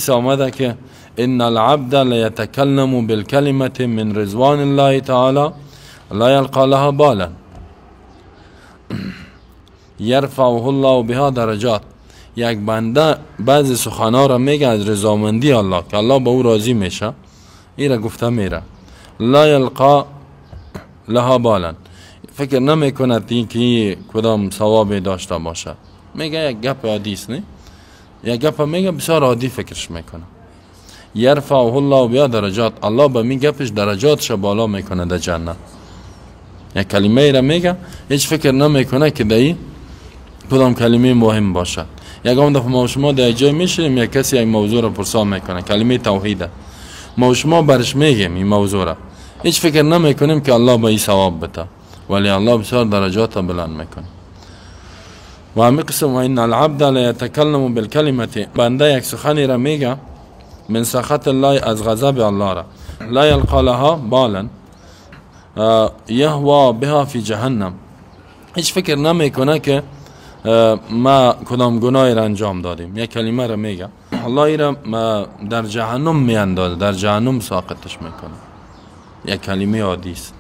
آمده که ان العبد لیتکلم بالکلمة من رضوان الله تعالی لا یلقى لها بالا یرفعه الله بها درجات. یک بنده بعضی سخنها را میگه از رضامندی الله که الله به او راضی میشه، این را گفته میره. لا یلقى لها بالا، فکر نمیکند که کدام ثوابی داشته باشه. میگه یک گپ عادی است، نه یک گپ میگه بسیار عادی فکرش میکنه. یرفعه الله بها درجات، الله به می گپش درجاتش بالا میکنه در جنت. یک کلمه ای را میگه هیچ فکر نمیکنه که دایی کدام کلمه مهم باشد. یکم دفعه ما شما در جای میشیم یک کسی یک موضوع را پرسان میکنه، کلمه توحیده، ما شما برش میگیم این موضوع را، هیچ فکر نمیکنیم که الله به این ثواب بده، ولی الله بسیار درجات بلند میکنه. و همین قسم و ان العبد لیتکلم بالکلمة، بنده یک سخنی را میگه من سخط الله، از غضب الله را، لا یلقى لها بالا یهوی بها فی جهنم، هیچ فکر نمیکنه که ما کدام گناهی را انجام دادیم. یک کلمه را میگه الله ای را در جهنم میاندازه، در جهنم ساقطش میکنه. یک کلمه عادی است.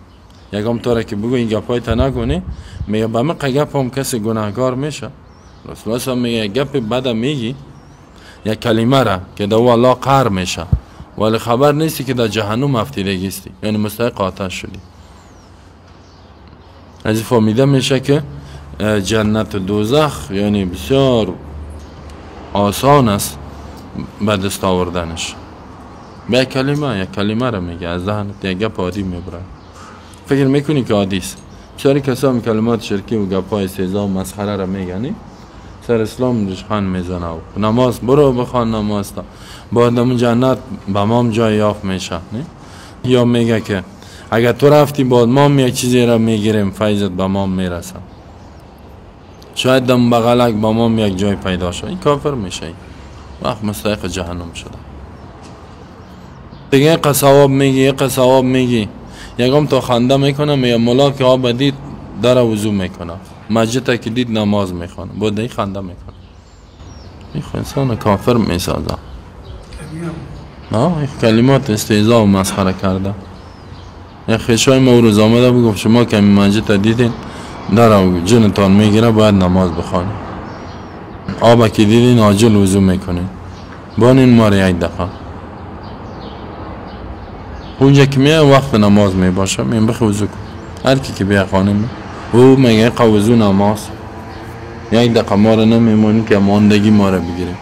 یکم طوره که بگو این گپای تا نکنی، میگه به من گپ هم کسی گناهگار میشه. رسول الله میگه گپ بد میگی یک کلمه را که دو الله قهر میشه، ولی خبر نیستی که در جهنم افتیدگی استی، یعنی مستحق آتش شدی. از این فهمیده میشه که جنت و دوزخ یعنی بسیار آسان است به دست آوردنش. به یک کلمه را میگه از ذهنت یک گپ عادی میبره، فکر میکنی که عادی است. بسیاری کسا کلمات شرکی و گپای استهزا و مسخره را میگنی، سر اسلام رشخان میزنه و نماز برو بخوان، نماز تا بعد جنت به مام جای یافت میشه. یا میگه که اگر تو رفتی بعد مام یک چیزی را میگیریم فیضت به مام میرسه، شاید دم بغلک با مام یک جای پیدا شد، این کافر میشه، وقت مستحق جهنم شده. دیگه قصواب میگی یکم تو خنده میکنه، میگه مولا که آب دید در وضو میکنه، مسجد که دید نماز میخونه، بود این خنده میکنه. این انسان کافر میسازه. این کلمات استهزا و مسخره کرده. یک خیشای ما روز آمده بگفت شما که این مسجد دیدین در جنتان میگیره باید نماز بخوانید، آب که دیدین عاجل وضو میکنین، بانین ما را یک دفعه اونجا که میه وقت نماز میباشه میم بخی وضو کن. هر کی که بیا خانه او میگه قوضو نماز، یک دقیقه ما را نمیمونی که ماندگی ما را بگیریم.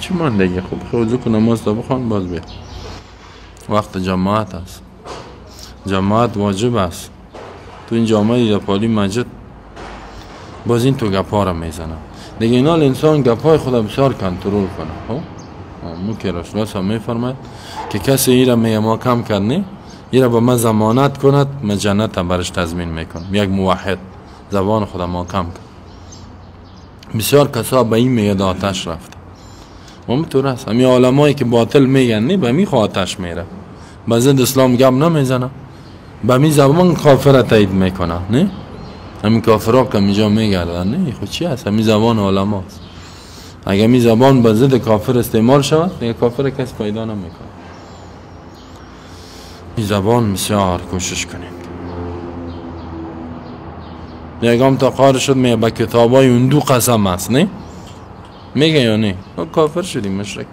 چی ماندگی؟ خوب بخی وضو کن، نماز تا بخوان، باز بیا. وقت جماعت است، جماعت واجب است. تو این جامعه دیده پالی مسجد باز این تو گپا را میزنه. دیگه اینال انسان گپای خدا بسیار کنترل کنه. مو که رسول الله میفرماید که کسی ای را میگه ما کم کرنی، ای را با ما ضمانت کند من جنت برش تضمین میکنم. یک موحد زبان خدا ما کم کرد. بسیار کسا به این میگه آتش رفت. همینطور است. همین علمایی که باطل میگن نه به می خو آتش میره، به ضد اسلام گپ نمیزنه، به می زبان کافر تایید میکنه. نه همین کافرها که اینجا میگردن، نه خود چی هست؟ همین زبان علماست. اگر می زبان به ضد کافر استعمال شود دیگه کافر کس پیدا نمیکنه. این زبان بسیار کوشش کنید. یکم تا قار شد میگه به کتابای اون دو قسم است، نه میگه یا نه کافر شدی مشرک،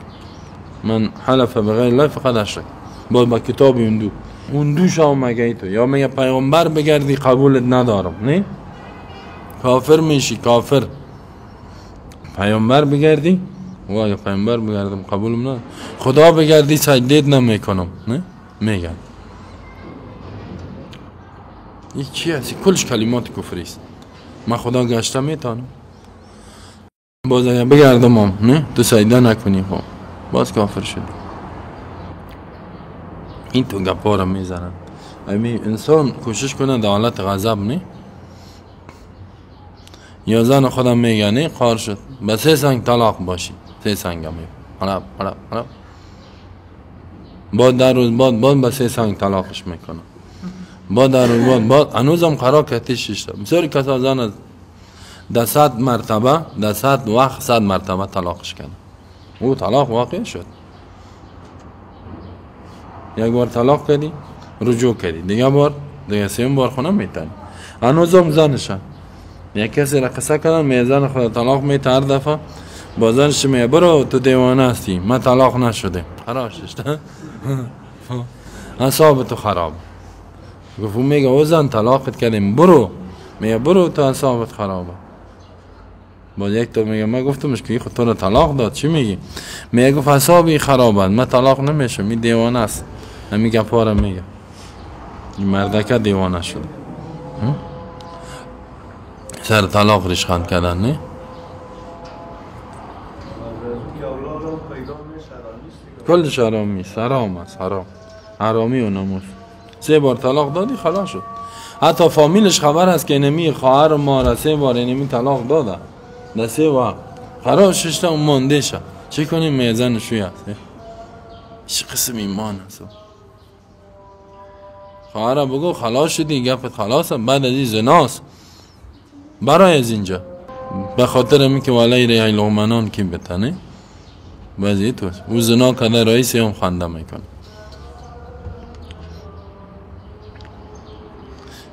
من حلف بغیر الله فقط اشرک، با کتاب اون دو شاو مگه تو، یا میگه پیغمبر بگردی قبولت ندارم، نه کافر میشی. کافر پیغمبر بگردی وای پیغمبر بگردم قبولم ندارم، خدا بگردی سجدت نمیکنم، نه میگه این چی هستی؟ کلش کلمات کفری است. من خدا گشته میتونم باز اگر بگردم هم نه تو سجده نکنی خب باز کافر شدی. این تو گپا را میزنن. انسان کوشش کنه در حالت غضب نه، یا زن خودم میگه نه قار شد به 3 سنگ طلاق باشی، 3 سنگ هم بعد در روز بعد به 3 سنگ طلاقش میکنه، بعد در روز بعد هنوزم قرار کتیش شده. بسیاری کسا زن در 100 مرتبه در 100 وقت 100 مرتبه طلاقش کرد، او طلاق واقع شد. یک بار طلاق کردی رجوع کردی، دیگه سوم بار خونه میتونی. هنوزم زنشن یک کسی را قصه کردن میگه زن خود طلاق میته هر دفعه با زنش میگه برو تو دیوانه هستی من طلاق نشده خراشش اعصاب تو خراب. گفت میگه او زن طلاقت کردیم برو، میگه برو تو اعصابت خرابه. با یک تو میگه من گفتمش که خود تو رو طلاق داد چی میگی؟ میگه گفت اعصابی خرابه من طلاق نمیشم این دیوانه است. همین گپا رو میگه این مردکه دیوانه شده سر طلاق ریشخند کردن نه؟ کلش حرامی است، حرام است، حرامی و ناموس. 3 بار طلاق دادی خلاص شد. حتی فامیلش خبر است که اینمی خواهر ما را 3 بار اینمی طلاق داده در 3 وقت خلاص ششته اون مانده شد. چی کنیم میزن شوی است چه قسم ایمان است. خواهر بگو خلاص شدی گفت خلاص بعد از این زناست برای از اینجا به خاطر همین که والای ریحی لغمنان کی بتنه بعضی تو او زنا کده رئیس هم خنده میکنه.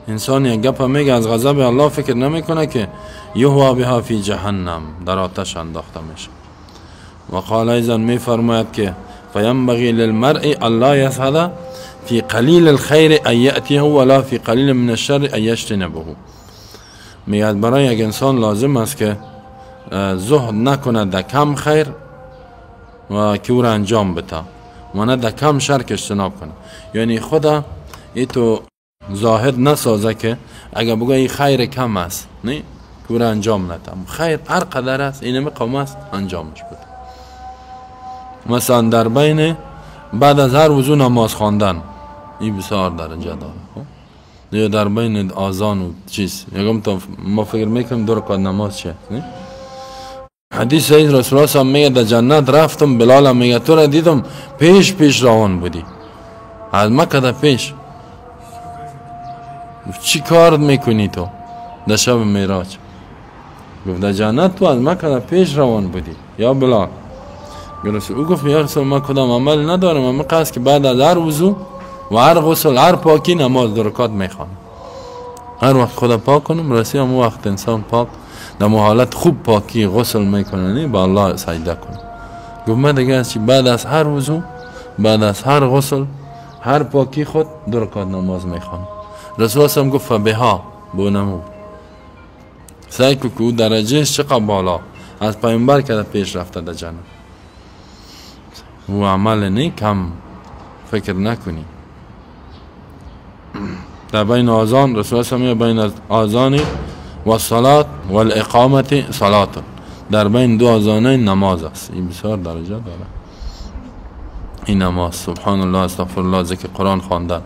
انسان یک گپ میگه از غضب الله فکر نمیکنه که یهوا بها فی جهنم در آتش انداخته میشه. و قال ایضا میفرماید که فینبغی للمرء الله یسعد فی قلیل الخیر ان یأتیه ولا فی قلیل من الشر ان یجتنبه. میگه برای یک انسان لازم است که زهد نکنه در کم خیر و که او را انجام بده و نه در کم شر که اجتناب کنه. یعنی خدا ای تو زاهد نسازه که اگر بگه این خیر کم است نه که او را انجام نده. خیر هر قدر است اینمی قوم است انجامش بده. مثلا در بین بعد از هر وضو نماز خواندن این بسیار درجه داره. یا در بین آذان و چیز یکم تا ما فکر میکنیم 2 رکعت نماز چیه نه؟ حدیث سید رسول الله صلی میگه در جنت رفتم بلال میگه تو را دیدم پیش روان بودی از مکه در پیش چی کار میکنی تو در شب معراج؟ گفت در جنت تو از مکه در پیش روان بودی یا بلال؟ او گفت یا رسول ما کدام عمل ندارم اما قصد که بعد از هر وضو و هر غسل هر پاکی نماز 2 رکعت میخوانم. هر وقت خدا پاک کنم رسیم اون وقت انسان پاک در حالت خوب پاکی غسل میکنه با الله سجده کنه. گفت من دیگه از چی بعد از هر وضو بعد از هر غسل هر پاکی خود 2 رکعت نماز میخوانم. رسول الله گفت فبها بونمو سعی که او درجهش چقدر بالا از پیامبر که پیش رفته در جنت و عمل نه کم فکر نکنی. در بین آذان رسول الله بین آذان و صلات و الاقامت صلات در بین 2 آذانه نماز است. این بسیار درجه داره این نماز. سبحان الله استغفر الله ذکر قرآن خواندن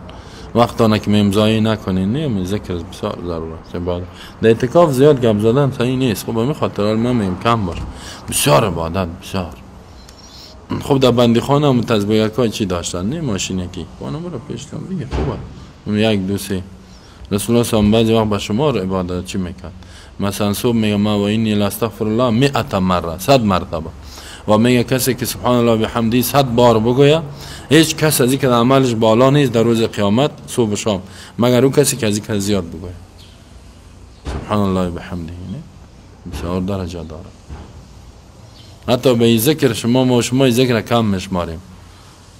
وقتانه که امضایی نکنین نه ذکر بسیار ضروره است. در اعتکاف زیاد گپ زدن صحیح نیست. خب به خاطر من میگم کم باش بسیار عبادت بسیار. خب در بندیخانه هم تسبیحات چی داشتن نه ماشینکی وانم رو پیشتم دیگه خوبه 1 2 3 رسول الله صلی الله علیه و آله به شما رو عبادت چی میکرد؟ مثلا صبح میگه ما و اینی لاستغفر الله 100 مره 100 مرتبه و میگه کسی که سبحان الله بحمدی 100 بار بگوید هیچ کس از اینکه عملش بالا نیست در روز قیامت صبح و شام مگر اون کسی که از اینکه زیاد بگوید سبحان الله بحمدی بسیار درجه داره. حتی به ذکر شما ذکر کم میشماریم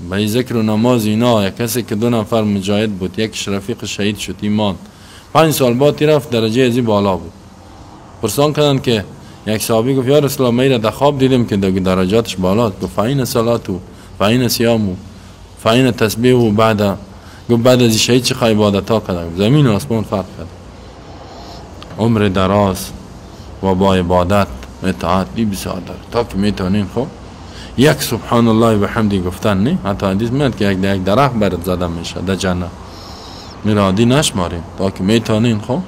به ذکر و نماز اینا. یک کسی که 2 نفر مجاهد بود یک رفیق شهید شد ایمان 5 سال بعد رفت درجه ازی بالا بود. پرسان کردن که یک صحابی گفت یا رسول الله میره در خواب دیدم که درجاتش بالا. گفت فاین صلاتو فاین صیامو فاین تسبیحو بعد از شهید چه عبادت ها کرد؟ زمین و آسمان فرق کرد. عمر دراز و با عبادت اطاعت بسیار داره تا که میتونین خب یک سبحان الله و حمدی گفتن نه. حتی حدیث میاد که یک درخت برات زده میشه در جنت میرادی نشماریم تا که میتونین خب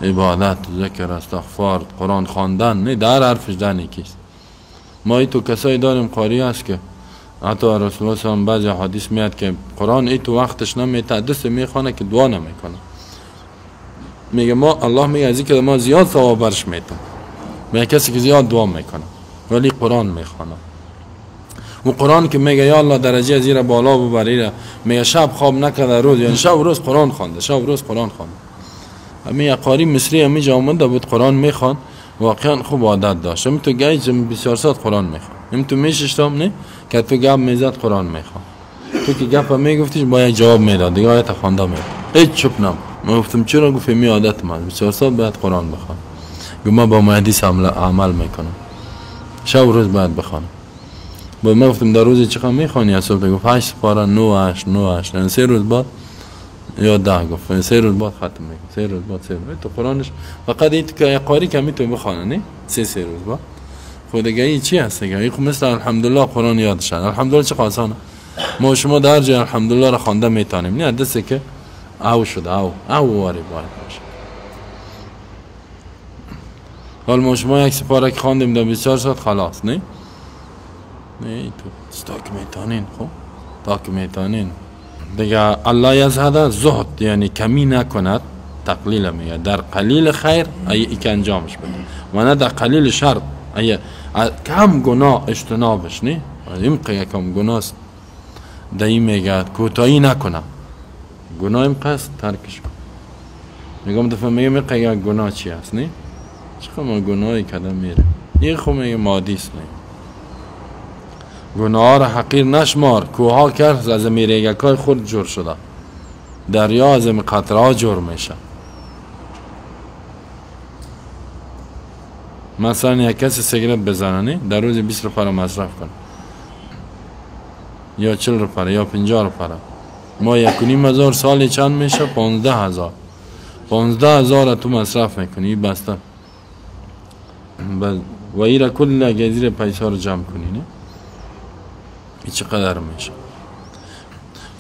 عبادت ذکر استغفار قرآن خواندن نه در حرفش در نیکیست. ما تو کسایی داریم قاری است که حتی رسول الله صلی الله علیه و آله حدیث میاد که قرآن ای تو وقتش نمیته دست میخونه که دعا نمیکنه. میگه ما الله میگه از اینکه ما زیاد ثواب برش میتون میگه کسی که زیاد دعا میکنه ولی قرآن میخونه و قرآن که میگه یا الله درجه زیر بالا ببریره، میگه شب خواب نکرده روز، یعنی شب و روز قرآن خوانده، شب و روز قرآن خوانده. همین قاری مصری همینجا آمده بود قرآن میخوان، واقعا خوب عادت داشت. همین تو گیج بسیار ساعت قرآن میخوان، همین تو میششتم نه که تو گپ میزد قرآن میخوان، تو که گپ میگفتیش باید جواب میداد دیگه، آیت خوانده میاد هیچ چوب نم. من گفتم چرا؟ گفت می عادت من بسیار ساعت باید قرآن بخوام. گفت من با حدیث عمل میکنم، شب و روز باید بخوانم. با من گفتم در روز چقدر میخوانی از صبح؟ گفت 8 پاره 9 8 9 8، یعنی 3 روز بعد یا 10. گفت 3 روز بعد ختم میکنه، 3 روز بعد 3 روز تو قرآنش فقط این که قاری کمی تو بخونه نه 3 روز بعد. خود دیگه این چی هست دیگه؟ این مثل الحمدلله قرآن یادشن. الحمدلله چه آسانه، ما شما در جای الحمدلله را خوانده میتونیم، نه دسته که او شده او واری باید باشه. حال ما شما یک سپاره که خواندیم در 24 ساعت خلاص نه تو تا که میتونین. خب تا که میتونین دیگه. الله یزهد زهد یعنی کمی نکند، تقلیل میگه در قلیل خیر ای که انجامش بده و نه در قلیل شر. ای کم گناه اجتنابش نه، این که کم گناه است دایی میگه کوتاهی نکنم، گناه این قصد ترکش کن. میگم دفعه میگم که گناه چی هست نه، چقدر ما گناهی کده میره، این خود میگه مادیست نه. گناه را حقیر نشمار، کوها کرد از میریگکای خود جور شده، دریا از قطره ها جور میشه. مثلا یک کسی سیگرت بزنه در روز 20 روپیه مصرف کنه یا 40 روپیه یا 50 روپیه، ما 1.5 سالی چند میشه؟ 15,000. 15,000 تو مصرف میکنی بسته و ایره کل گزیر پیسه رو جمع کنی نه، این چقدر میشه؟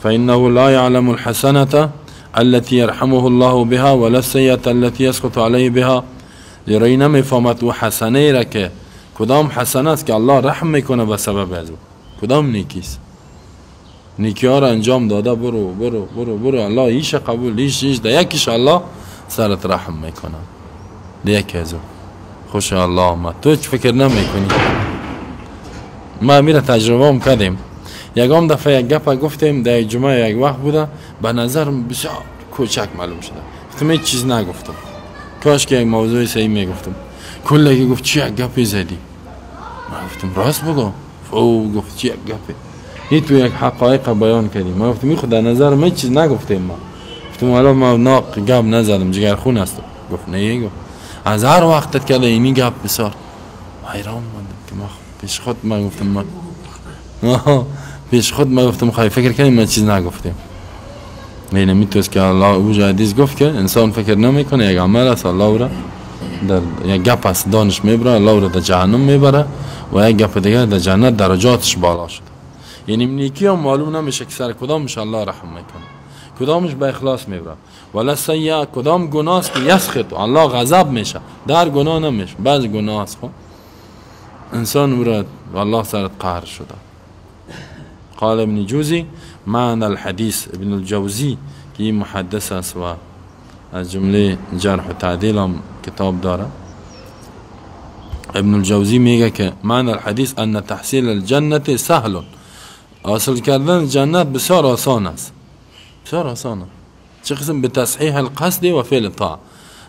فإنه لا يعلم الحسنة التي يرحمه الله بها ولا السيئة التي يسقط عليه بها. زیرا نمیفهمد و حسنه را که کدام حسنه است که الله رحم میکنه به سبب از او، کدام نیکیست. نیکی ها را انجام داده برو برو برو برو، الله ایش قبول ایش ده یکیش الله سرت رحم میکنه، ده یکی از او خوش الله آمد. تو هیچ فکر نمیکنی. ما میره تجربه کردیم، یکم دفعه یک گپ گفتیم در جمعه یک وقت بوده، به نظر بسیار کوچک معلوم شده، گفتم هیچ چیز نگفتم، کاش که یک موضوع صحیح میگفتم. کلی گفت چی یک گپی زدی؟ من گفتم راست بگو. او گفت چی یک گپی؟ این تو یک حقایق بیان کردیم. من گفتم خود در نظر من چیز نگفتیم. ما گفتم حالا ما ناق گپ نزدم، جگرخون است. گفت نه، گفت از هر وقت که اینی گپ بسار حیران ماندم که ما پیش خود ما گفتم ما پیش خود ما گفتم خواهی فکر کنیم ما چیز نگفتیم. این میتوست که الله او حدیث گفت که انسان فکر نمیکنه یک عمل است الله را در یک گپ است دانش میبره، الله را در جهنم میبره و یک گپ دیگه در جنت درجاتش بالا شد. یعنی نیکی هم معلوم نمیشه که سر کدامش الله رحم میکنه، کدامش به اخلاص میبره. ولا سیئه کدام گناه است که یسخط الله غضب میشه، در گناه نمیشه، بعض گناه است خب انسان مراد والله سرت قهر شده. قال ابن جوزی معنی الحدیث. ابن الجوزی که این محدث است و از جمله جرح و تعدیل هم کتاب داره، ابن الجوزی میگه که معنی الحدیث ان تحصیل الجنت سهل، حاصل کردن جنت بسیار آسان است، بسیار آسان است. چه قسم به تصحیح القصد و فعل الطاعه،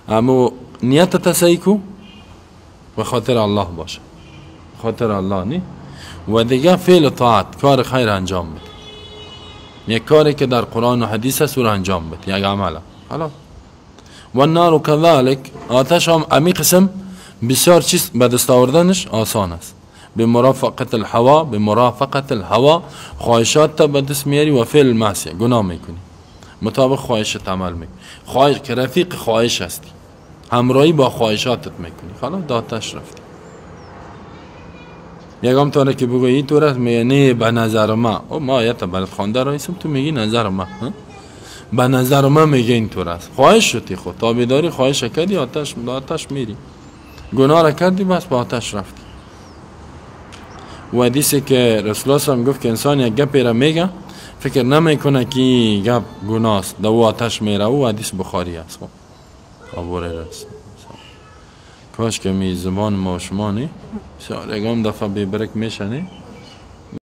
اما نیت تسیکو و خاطر الله باشه، خاطر الله نی و دیگه فعل طاعت، کار خیر انجام بده، یک کاری که در قرآن و حدیث است رو انجام بده، یک عمله حالا. و النار کذالک، آتش هم امی قسم بسیار چیز به دست آوردنش آسان است. به مرافقت الهوا، به مرافقت الهوا خواهشات تا به دست میاری و فعل معصیه گناه میکنی، مطابق خواهشت عمل میکنی، خواهش که رفیق خواهش هستی، همراهی با خواهشاتت میکنی، خلاص داتش رفتی. یکم طوره که بگوی این طور است، میگه نه به نظر ما، او ما آیت بلد خوانده رایسم تو میگی نظر ما، به نظر ما میگه این طور است. خواهش شدی خود تابیداری خواهش کردی، آتش میری، گناه را کردی بس با آتش رفتی. و حدیثی که رسول الله هم گفت که انسان یک گپی را میگه فکر نمیکنه که گپ گناه است، در او آتش میره. او حدیث بخاری است. ابو هریره است. کاش که می زبان ما شما نه بسیار یکم دفعه ببرک میشنه